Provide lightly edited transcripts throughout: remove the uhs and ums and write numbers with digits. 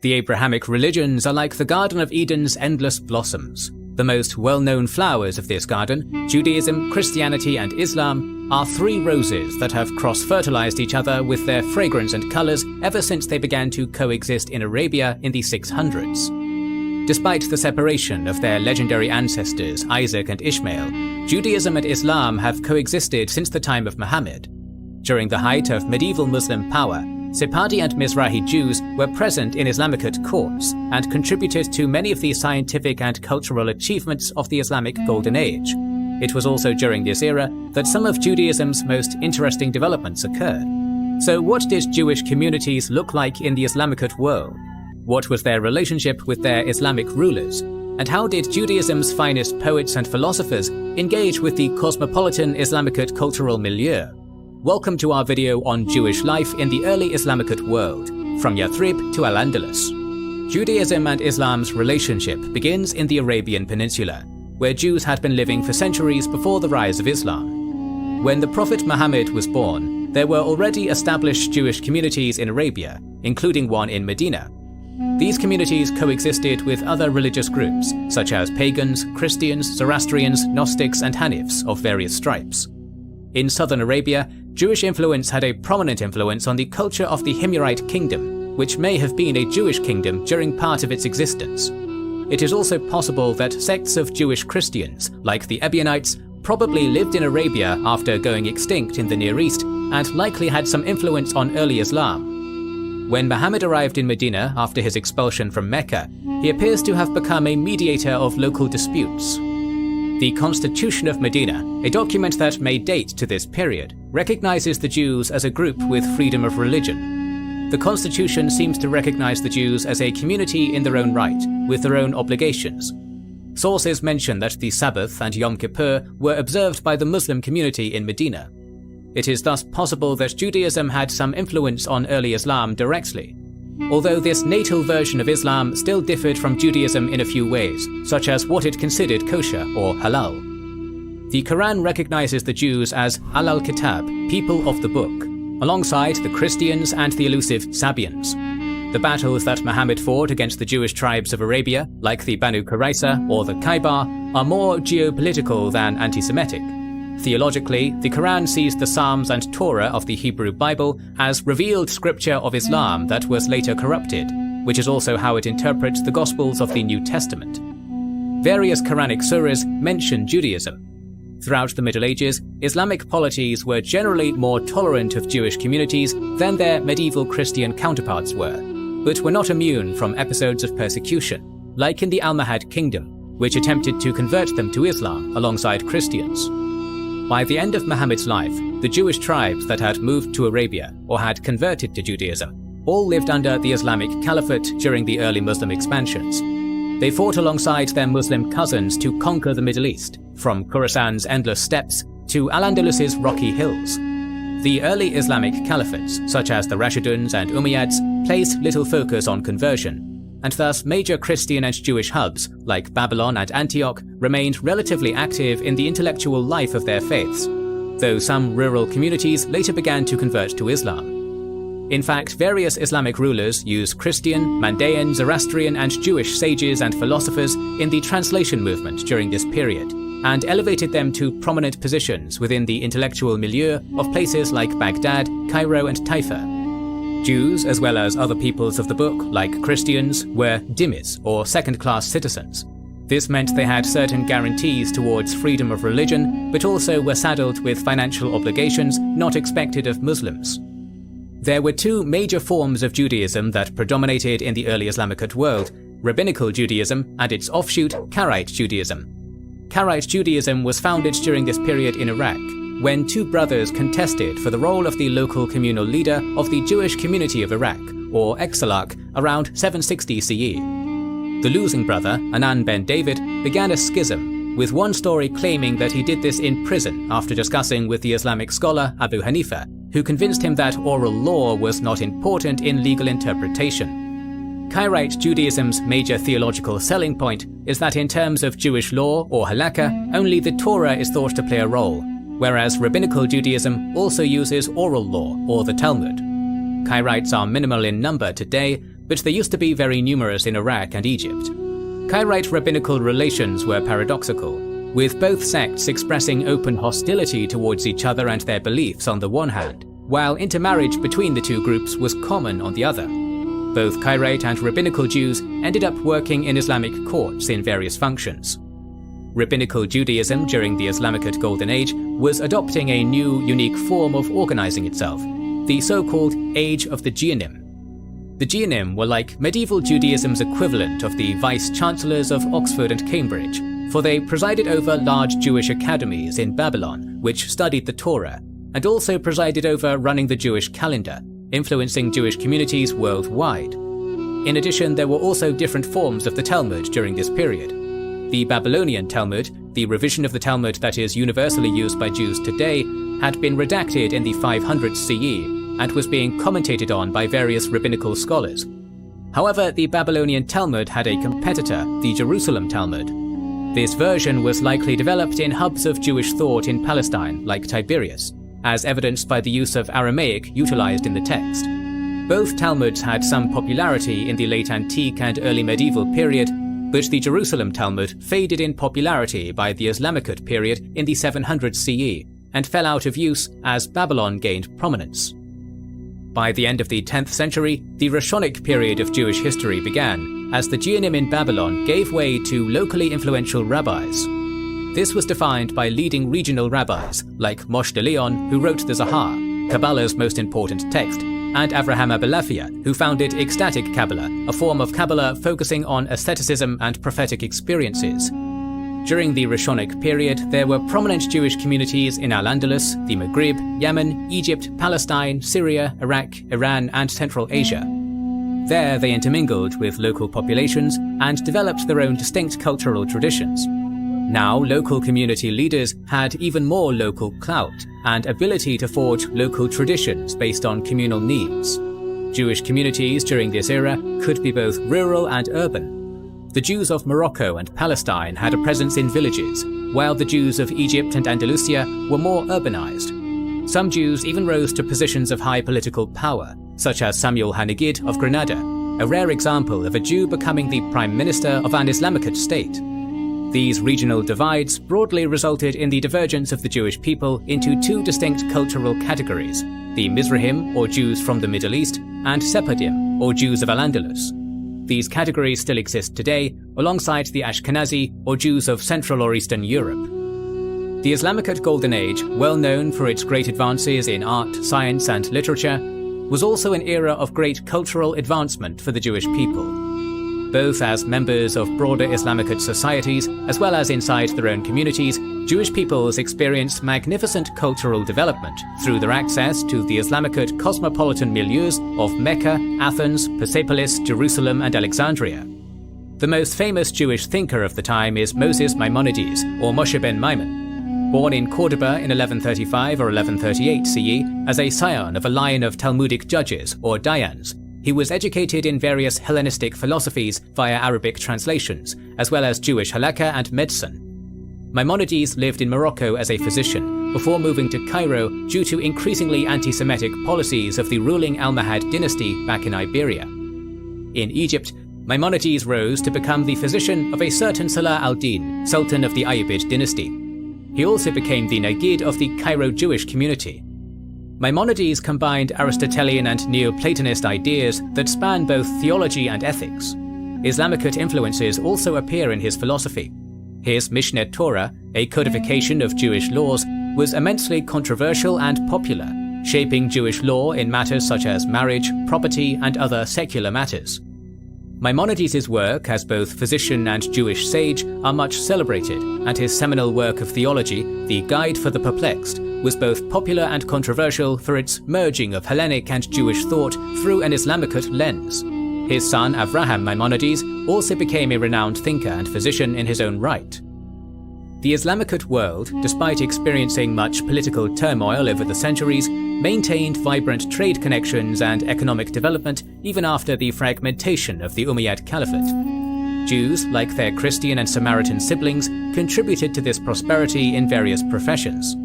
The Abrahamic religions are like the Garden of Eden's endless blossoms. The most well-known flowers of this garden, Judaism, Christianity, and Islam, are three roses that have cross-fertilized each other with their fragrance and colors ever since they began to coexist in Arabia in the 600s. Despite the separation of their legendary ancestors Isaac and Ishmael, Judaism and Islam have coexisted since the time of Muhammad. During the height of medieval Muslim power, Sephardi and Mizrahi Jews were present in Islamicate courts and contributed to many of the scientific and cultural achievements of the Islamic Golden Age. It was also during this era that some of Judaism's most interesting developments occurred. So what did Jewish communities look like in the Islamicate world? What was their relationship with their Islamic rulers? And how did Judaism's finest poets and philosophers engage with the cosmopolitan Islamicate cultural milieu? Welcome to our video on Jewish life in the early Islamicate world, from Yathrib to Al-Andalus. Judaism and Islam's relationship begins in the Arabian Peninsula, where Jews had been living for centuries before the rise of Islam. When the Prophet Muhammad was born, there were already established Jewish communities in Arabia, including one in Medina. These communities coexisted with other religious groups, such as pagans, Christians, Zoroastrians, Gnostics, and Hanifs of various stripes. In southern Arabia, Jewish influence had a prominent influence on the culture of the Himyarite kingdom, which may have been a Jewish kingdom during part of its existence. It is also possible that sects of Jewish Christians, like the Ebionites, probably lived in Arabia after going extinct in the Near East and likely had some influence on early Islam. When Muhammad arrived in Medina after his expulsion from Mecca, he appears to have become a mediator of local disputes. The Constitution of Medina, a document that may date to this period, recognizes the Jews as a group with freedom of religion. The Constitution seems to recognize the Jews as a community in their own right, with their own obligations. Sources mention that the Sabbath and Yom Kippur were observed by the Muslim community in Medina. It is thus possible that Judaism had some influence on early Islam directly, although this natal version of Islam still differed from Judaism in a few ways, such as what it considered kosher or halal. The Quran recognizes the Jews as Ahl al-Kitab, people of the book, alongside the Christians and the elusive Sabians. The battles that Muhammad fought against the Jewish tribes of Arabia, like the Banu Qurayza or the Khaybar, are more geopolitical than anti-Semitic. Theologically, the Quran sees the Psalms and Torah of the Hebrew Bible as revealed scripture of Islam that was later corrupted, which is also how it interprets the Gospels of the New Testament. Various Quranic surahs mention Judaism. Throughout the Middle Ages, Islamic polities were generally more tolerant of Jewish communities than their medieval Christian counterparts were, but were not immune from episodes of persecution, like in the Almohad Kingdom, which attempted to convert them to Islam alongside Christians. By the end of Muhammad's life, the Jewish tribes that had moved to Arabia or had converted to Judaism all lived under the Islamic Caliphate during the early Muslim expansions. They fought alongside their Muslim cousins to conquer the Middle East, from Khorasan's endless steppes to Al-Andalus's rocky hills. The early Islamic caliphates, such as the Rashiduns and Umayyads, placed little focus on conversion, and thus major Christian and Jewish hubs, like Babylon and Antioch, remained relatively active in the intellectual life of their faiths, though some rural communities later began to convert to Islam. In fact, various Islamic rulers used Christian, Mandaean, Zoroastrian, and Jewish sages and philosophers in the translation movement during this period, and elevated them to prominent positions within the intellectual milieu of places like Baghdad, Cairo, and Taifa. Jews, as well as other peoples of the book, like Christians, were dhimmis, or second-class citizens. This meant they had certain guarantees towards freedom of religion, but also were saddled with financial obligations not expected of Muslims. There were two major forms of Judaism that predominated in the early Islamicate world: Rabbinical Judaism and its offshoot, Karaite Judaism. Karaite Judaism was founded during this period in Iraq, when two brothers contested for the role of the local communal leader of the Jewish community of Iraq, or Exarch, around 760 CE. The losing brother, Anan ben David, began a schism, with one story claiming that he did this in prison after discussing with the Islamic scholar Abu Hanifa, who convinced him that oral law was not important in legal interpretation. Karaite Judaism's major theological selling point is that in terms of Jewish law, or halakha, only the Torah is thought to play a role, whereas Rabbinical Judaism also uses oral law, or the Talmud. Karaites are minimal in number today, but they used to be very numerous in Iraq and Egypt. Cairite rabbinical relations were paradoxical, with both sects expressing open hostility towards each other and their beliefs on the one hand, while intermarriage between the two groups was common on the other. Both Cairite and rabbinical Jews ended up working in Islamic courts in various functions. Rabbinical Judaism during the Islamicate Golden Age was adopting a new, unique form of organizing itself, the so-called Age of the Geonim. The Geonim were like medieval Judaism's equivalent of the vice-chancellors of Oxford and Cambridge, for they presided over large Jewish academies in Babylon, which studied the Torah, and also presided over running the Jewish calendar, influencing Jewish communities worldwide. In addition, there were also different forms of the Talmud during this period. The Babylonian Talmud, the revision of the Talmud that is universally used by Jews today, had been redacted in the 500s CE and was being commentated on by various rabbinical scholars. However, the Babylonian Talmud had a competitor, the Jerusalem Talmud. This version was likely developed in hubs of Jewish thought in Palestine, like Tiberias, as evidenced by the use of Aramaic utilized in the text. Both Talmuds had some popularity in the late antique and early medieval period, but the Jerusalem Talmud faded in popularity by the Islamicate period in the 700s CE and fell out of use as Babylon gained prominence. By the end of the 10th century, the Rishonic period of Jewish history began, as the Geonim in Babylon gave way to locally influential rabbis. This was defined by leading regional rabbis like Moshe de Leon, who wrote the Zohar, Kabbalah's most important text, and Avraham Abulafia, who founded ecstatic Kabbalah, a form of Kabbalah focusing on asceticism and prophetic experiences. During the Rishonic period, there were prominent Jewish communities in Al-Andalus, the Maghrib, Yemen, Egypt, Palestine, Syria, Iraq, Iran, and Central Asia. There they intermingled with local populations and developed their own distinct cultural traditions. Now, local community leaders had even more local clout and ability to forge local traditions based on communal needs. Jewish communities during this era could be both rural and urban. The Jews of Morocco and Palestine had a presence in villages, while the Jews of Egypt and Andalusia were more urbanized. Some Jews even rose to positions of high political power, such as Samuel Hanegid of Granada, a rare example of a Jew becoming the prime minister of an Islamicate state. These regional divides broadly resulted in the divergence of the Jewish people into two distinct cultural categories, the Mizrahim, or Jews from the Middle East, and Sephardim, or Jews of Al-Andalus. These categories still exist today, alongside the Ashkenazi, or Jews of Central or Eastern Europe. The Islamicate Golden Age, well known for its great advances in art, science, and literature, was also an era of great cultural advancement for the Jewish people. Both as members of broader Islamicate societies, as well as inside their own communities, Jewish peoples experienced magnificent cultural development through their access to the Islamicate cosmopolitan milieus of Mecca, Athens, Persepolis, Jerusalem, and Alexandria. The most famous Jewish thinker of the time is Moses Maimonides, or Moshe ben Maimon. Born in Cordoba in 1135 or 1138 CE as a scion of a line of Talmudic judges, or Dayans, he was educated in various Hellenistic philosophies via Arabic translations, as well as Jewish halakha and medicine. Maimonides lived in Morocco as a physician, before moving to Cairo due to increasingly anti-Semitic policies of the ruling Almohad dynasty back in Iberia. In Egypt, Maimonides rose to become the physician of a certain Salah al-Din, Sultan of the Ayyubid dynasty. He also became the Nagid of the Cairo Jewish community. Maimonides combined Aristotelian and Neoplatonist ideas that span both theology and ethics. Islamicate influences also appear in his philosophy. His Mishneh Torah, a codification of Jewish laws, was immensely controversial and popular, shaping Jewish law in matters such as marriage, property, and other secular matters. Maimonides' work as both physician and Jewish sage are much celebrated, and his seminal work of theology, The Guide for the Perplexed, was both popular and controversial for its merging of Hellenic and Jewish thought through an Islamicate lens. His son Avraham Maimonides also became a renowned thinker and physician in his own right. The Islamicate world, despite experiencing much political turmoil over the centuries, maintained vibrant trade connections and economic development even after the fragmentation of the Umayyad Caliphate. Jews, like their Christian and Samaritan siblings, contributed to this prosperity in various professions.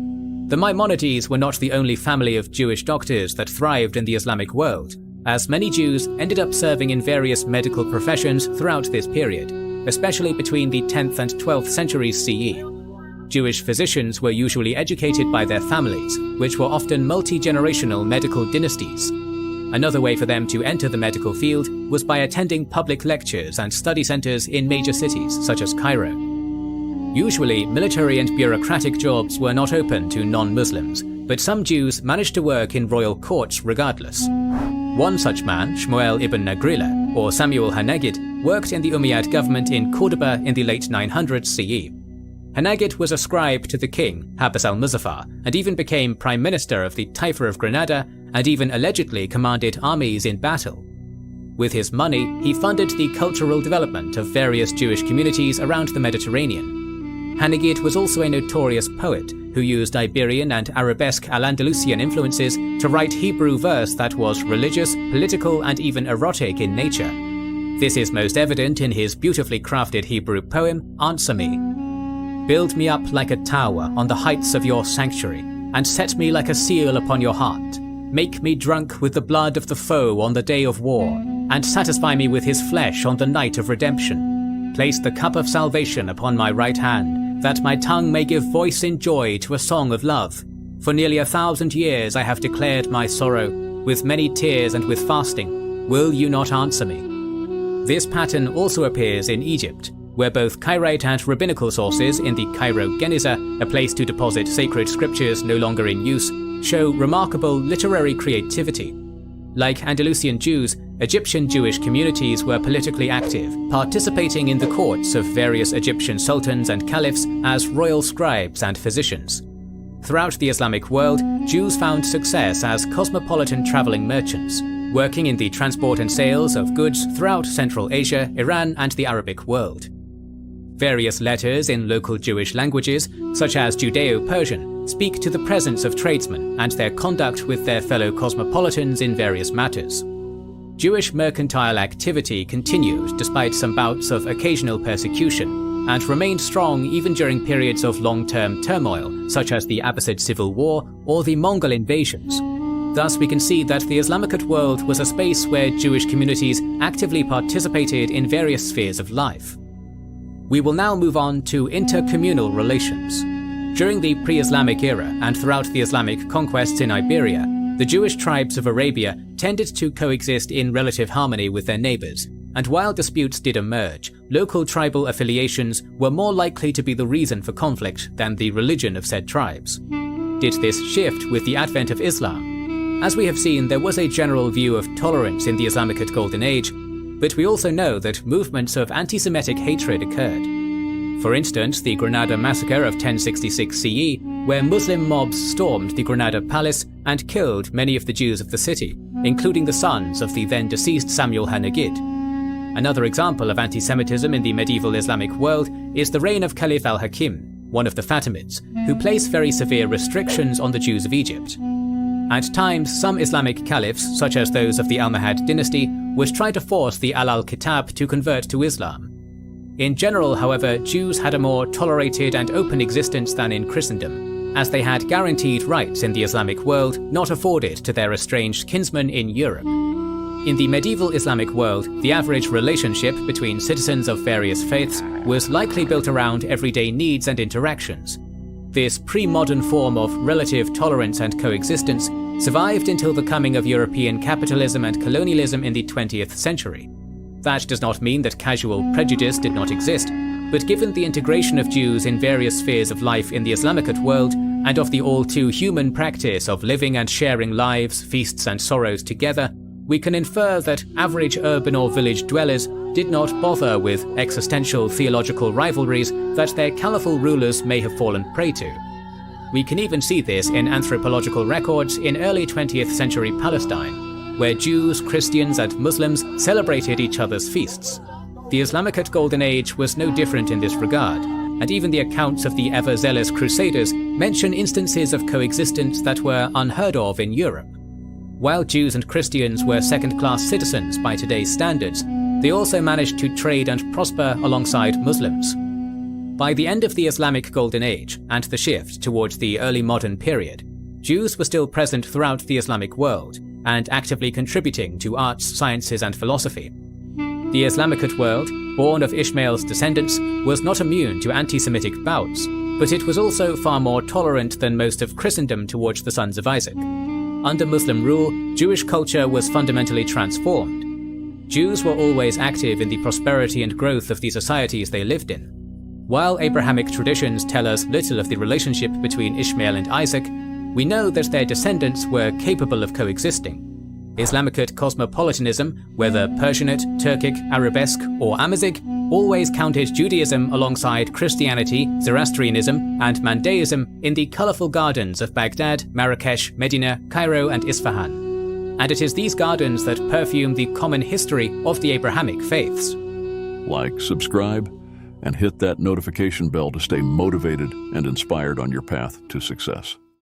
The Maimonides were not the only family of Jewish doctors that thrived in the Islamic world, as many Jews ended up serving in various medical professions throughout this period, especially between the 10th and 12th centuries CE. Jewish physicians were usually educated by their families, which were often multi-generational medical dynasties. Another way for them to enter the medical field was by attending public lectures and study centers in major cities such as Cairo. Usually, military and bureaucratic jobs were not open to non-Muslims, but some Jews managed to work in royal courts regardless. One such man, Shmuel ibn Nagrila, or Samuel Hanagid, worked in the Umayyad government in Cordoba in the late 900s CE. Hanagid was a scribe to the king, Habas al-Muzaffar, and even became prime minister of the Taifa of Granada, and even allegedly commanded armies in battle. With his money, he funded the cultural development of various Jewish communities around the Mediterranean. Hanagid was also a notorious poet who used Iberian and Arabesque Al-Andalusian influences to write Hebrew verse that was religious, political, and even erotic in nature. This is most evident in his beautifully crafted Hebrew poem, Answer Me. Build me up like a tower on the heights of your sanctuary, and set me like a seal upon your heart. Make me drunk with the blood of the foe on the day of war, and satisfy me with his flesh on the night of redemption. Place the cup of salvation upon my right hand, that my tongue may give voice in joy to a song of love. For nearly 1,000 years I have declared my sorrow, with many tears and with fasting. Will you not answer me? This pattern also appears in Egypt, where both Cairite and rabbinical sources in the Cairo Geniza, a place to deposit sacred scriptures no longer in use, show remarkable literary creativity. Like Andalusian Jews, Egyptian Jewish communities were politically active, participating in the courts of various Egyptian sultans and caliphs as royal scribes and physicians. Throughout the Islamic world, Jews found success as cosmopolitan traveling merchants, working in the transport and sales of goods throughout Central Asia, Iran, and the Arabic world. Various letters in local Jewish languages, such as Judeo-Persian, speak to the presence of tradesmen and their conduct with their fellow cosmopolitans in various matters. Jewish mercantile activity continued despite some bouts of occasional persecution, and remained strong even during periods of long-term turmoil, such as the Abbasid Civil War or the Mongol invasions. Thus, we can see that the Islamic world was a space where Jewish communities actively participated in various spheres of life. We will now move on to intercommunal relations. During the pre-Islamic era and throughout the Islamic conquests in Iberia, the Jewish tribes of Arabia tended to coexist in relative harmony with their neighbors, and while disputes did emerge, local tribal affiliations were more likely to be the reason for conflict than the religion of said tribes. Did this shift with the advent of Islam? As we have seen, there was a general view of tolerance in the Islamic Golden Age, but we also know that movements of anti-Semitic hatred occurred. For instance, the Granada massacre of 1066 CE, where Muslim mobs stormed the Granada palace and killed many of the Jews of the city, including the sons of the then deceased Samuel Hanagid. Another example of anti-Semitism in the medieval Islamic world is the reign of Caliph al-Hakim, one of the Fatimids, who placed very severe restrictions on the Jews of Egypt. At times, some Islamic caliphs, such as those of the Almohad dynasty, would try to force the Al-Kitab to convert to Islam. In general, however, Jews had a more tolerated and open existence than in Christendom, as they had guaranteed rights in the Islamic world not afforded to their estranged kinsmen in Europe. In the medieval Islamic world, the average relationship between citizens of various faiths was likely built around everyday needs and interactions. This pre-modern form of relative tolerance and coexistence survived until the coming of European capitalism and colonialism in the 20th century. That does not mean that casual prejudice did not exist, but given the integration of Jews in various spheres of life in the Islamic world, and of the all-too-human practice of living and sharing lives, feasts and sorrows together, we can infer that average urban or village dwellers did not bother with existential theological rivalries that their caliphal rulers may have fallen prey to. We can even see this in anthropological records in early 20th century Palestine, where Jews, Christians and Muslims celebrated each other's feasts. The Islamic Golden Age was no different in this regard, and even the accounts of the ever-zealous Crusaders mention instances of coexistence that were unheard of in Europe. While Jews and Christians were second-class citizens by today's standards, they also managed to trade and prosper alongside Muslims. By the end of the Islamic Golden Age and the shift towards the early modern period, Jews were still present throughout the Islamic world, and actively contributing to arts, sciences, and philosophy. The Islamicate world, born of Ishmael's descendants, was not immune to anti-Semitic bouts, but it was also far more tolerant than most of Christendom towards the sons of Isaac. Under Muslim rule, Jewish culture was fundamentally transformed. Jews were always active in the prosperity and growth of the societies they lived in. While Abrahamic traditions tell us little of the relationship between Ishmael and Isaac, we know that their descendants were capable of coexisting. Islamicate cosmopolitanism, whether Persianate, Turkic, Arabesque, or Amazigh, always counted Judaism alongside Christianity, Zoroastrianism, and Mandaism in the colourful gardens of Baghdad, Marrakesh, Medina, Cairo, and Isfahan. And it is these gardens that perfume the common history of the Abrahamic faiths. Like, subscribe, and hit that notification bell to stay motivated and inspired on your path to success.